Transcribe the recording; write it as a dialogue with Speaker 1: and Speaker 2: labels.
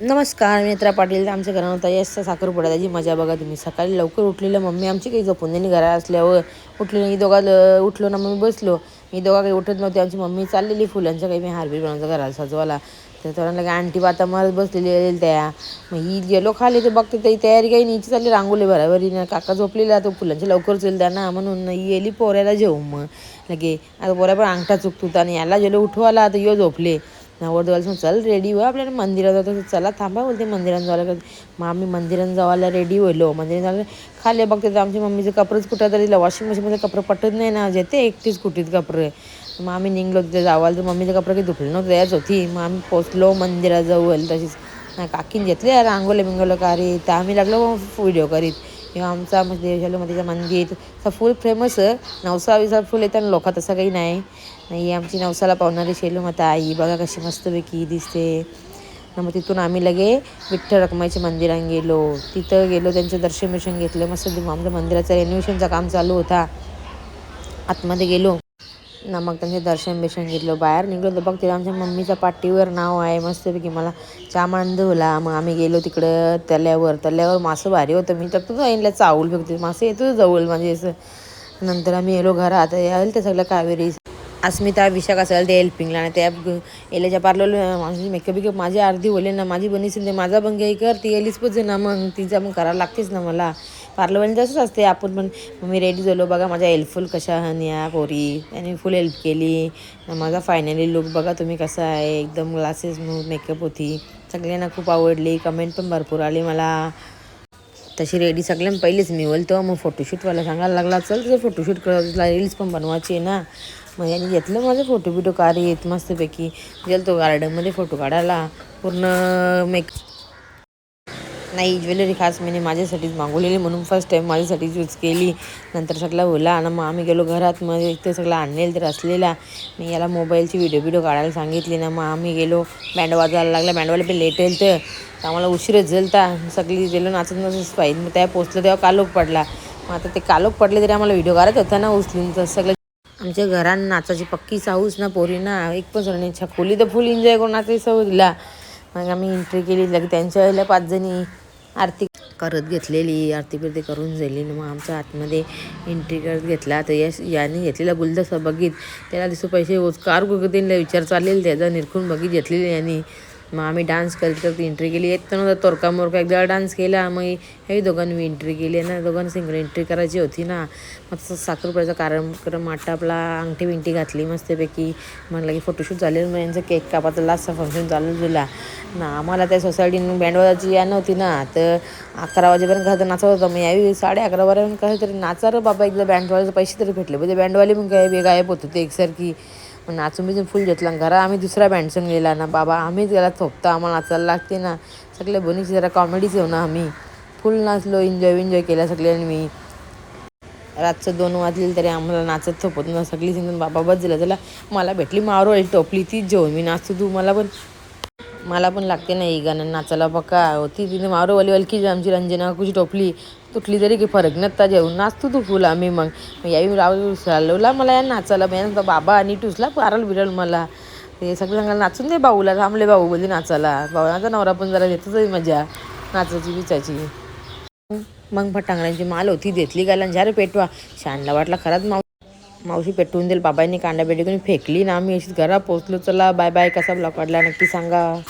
Speaker 1: नमस्कार, मी नेत्रा पाटील. आमच्या घरात होता यश साखरपुडा. त्याची मजा बघा तुम्ही. सकाळी लवकर उठलेलं मम्मी आमची काही झोपून त्यांनी घरा असल्यावर उठली नाही. उठलो ना, मग मी बसलो. मी दोघा काही उठत नव्हते. आमची मम्मी चाललेली फुलांच्या काही मी हारबीर बनवतो घराला सजवायला. तर थोड्या लगे आणटी बाता मरत बसलेली त्या. मग ही गेलो खाली तर बघते ती तयारी काही नाही चालली रांगोली भराभरी ना. काका झोपलेला तो फुलांचे लवकर चल द्या ना म्हणून येली पोऱ्याला जेऊ. मग लगे आता पोऱ्या पण अंगठा चुकतो आणि याला गेलो उठवाला तर यो झोपले. नवरदेवाला चल रेडी हो आपल्याला मंदिरात जातो. चला थांबा बोलते मंदिरात जायला. मग आम्ही मंदिरात जायला रेडी होलो. मंदिरात जायला खाली बघते तर आमच्या मम्मीचे कपडेच कुठं तरी वॉशिंग मशीनमध्ये कपडे पटत नाही ना. जेते एकटीच कुठीत कपडे. मग आम्ही निघलो तिथे जावायला तर मम्मीचे कपडे काही धुतले नव्हते याच होती. मग आम्ही पोचलो मंदिराजवळ. तशीच काकीन घेतले रांगोले बिंगोलं करीत तर आम्ही लागलो व्हिडिओ करीत. किंवा आमचा म्हणजे देवशालूमध्येचं मंदिर असं फुल फेमस नवसा विसा फुल येतं लोक तसं काही नाही. आमची नवसाला पावणारी शेलू माता आई बघा कशी मस्तपैकी दिसते. मग तिथून आम्ही लगे विठ्ठल रखुमाईच्या मंदिरात गेलो. तिथं गेलो त्यांचं दर्शन घेतलं. मस्त आमच्या मंदिराचं रेनोव्हेशनचं काम चालू होता. आतमध्ये गेलो ना, मग त्यांचे दर्शन घेतलं. बाहेर निघलो तर बघते आमच्या मम्मीच्या पाठीवर नाव आहे मस्तपैकी. मला चहा होला. मग आम्ही गेलो तिकडं तल्यावर मासं भारी होतं. मी तर तुझं ऐनला चावल फेकते मासे येतो जवळ म्हणजे असं. नंतर आम्ही गेलो घरात. यायला ते सगळं कावेरी अस्मिता विशाख असेल ते हेल्पिंगला आणि त्या एलेच्या पार्लर माझी मेकअप माझी अर्धी बोले ना. माझी बनीस माझा पण काही कर ती एलीच पण ना. मग तिचा मग करायला लागतेच ना मला. पार्लरवाली तसंच असते आपण पण. मी रेडी झालो बघा. माझ्या हेल्पफुल कशा हन्या पोरी त्यांनी फुल हेल्प केली. माझा फायनली लुक बघा तुम्ही कसा आहे. एकदम ग्लासेस मेकअप होती. सगळ्यांना खूप आवडली. कमेंट पण भरपूर आली मला. तशी रेडी सगळ्यां पहिलेच मी बोलतो. मग फोटोशूटवाला सांगायला लागला चल तुझं फोटोशूट करायला रील्स पण बनवायची आहे ना. मग यांनी घेतलं माझं फोटो काढीत मस्तपैकी. गेलो तो गार्डनमध्ये फोटो काढायला. पूर्ण नाही ज्वेलरी खास मी माझ्यासाठीच मागवलेली म्हणून फर्स्ट टाईम माझ्यासाठीच यूज केली. नंतर सगळं होला आणि मग आम्ही गेलो घरात. मग इथे सगळं आणलेलं तर असलेला. मी याला मोबाईलची व्हिडिओ काढायला सांगितली ना. मग आम्ही गेलो. बँड वाजायला लागला. बँडवाला पण लेट येईल तर आम्हाला उशीरच झालता. सगळी गेलो नाचत नसंच पाहिजे. मग त्या पोचलं तेव्हा कालोख पडला. मग आता ते कालोख पडले तरी आम्हाला व्हिडिओ काढत होता ना उचलून. तर सगळं आमच्या घरात नाचाची पक्की साऊस ना पोरी ना. एक पण सोडणी खोली तर फुल एन्जॉय करून नाचायची सवय दिला. मग आम्ही एंट्री केली लगे त्यांच्या वेळेला 5 जणी आरती करत घेतलेली. आरती बिरती करून झाली. मग आमच्या आतमध्ये एंट्री करत घेतला. तर याने घेतलेला गुलदस्ता बघित त्याला दिसतो पैसे ओजकार त्यांना विचार चाललेला त्याचा निरखून बघित घेतलेले यांनी. मग आम्ही डान्स करत एंट्री केली. येत नव्हता तोरका मोरका एकदा डान्स केला. मग हे दोघांनी मी एंट्री केली ना. दोघांना सिंगल एंट्री करायची होती ना. मग तसं साखरपुड्याचा कार्यक्रम आपला अंगठी बिंगठी घातली मस्तपैकी. मग लगे फोटोशूट झाले. मग यांचं केक कापाचा लास्टचा फंक्शन चालू झाला ना. आम्हाला त्या सोसायटीनं बँडवाजाची या नव्हती ना. तर 11 वाजेपर्यंत काय तर नाचत होतं. मग यावी 11:30 वाजेपर्यंत काय तरी नाचा रे बाबा. एकदा बँडवाल्याचे पैसे तरी भेटले म्हणजे बँडवाली मग काय गायब होत होते एकसारखी. मग नाचून बिचून फुल घेतला. घरा आम्ही दुसरा बँडसन गेला ना बाबा. आम्हीच त्याला थोपतो आम्हाला नाचायला लागते ना. सगळे बनीची जरा कॉमेडीच येऊ ना. आम्ही फुल नाचलो. एन्जॉय केला सगळ्यांनी. मी रातचं 2 वाजले तरी आम्हाला नाचत थोपत ना. सगळी सिंगून बाबा बस झालं त्याला. मला भेटली मारो टोपली तीच जेवण मी नाचतो तू मला पण लागते नाही गाणं नाचायला बघा होती तिने मारोवाली वलकी आमची रंजना कुशी टोपली तुटली तरी की फरक नसता जेवून नाचतो तू फुल आम्ही. मग यावी राव चालवला मला या नाचायला. मी बाबा आणि टुसला पारल बिरल मला. ते सगळं सांगायला नाचून दे भाऊला थांबले भाऊ बोलली नाचायला. भावाचा नवरा पण जरा घेतच मजा नाचायची बिचाची. मग फटांगड्यांची माल होती घेतली गायला झारे पेटवा. शानला वाटला खराच मावशी पेटवून देईल. बाबांनी कांदा पेटी करून फेकली ना. आम्ही अशीच घरा पोचलो. चला बाय बाय. कसा ब्लॉग काढला नक्की सांगा.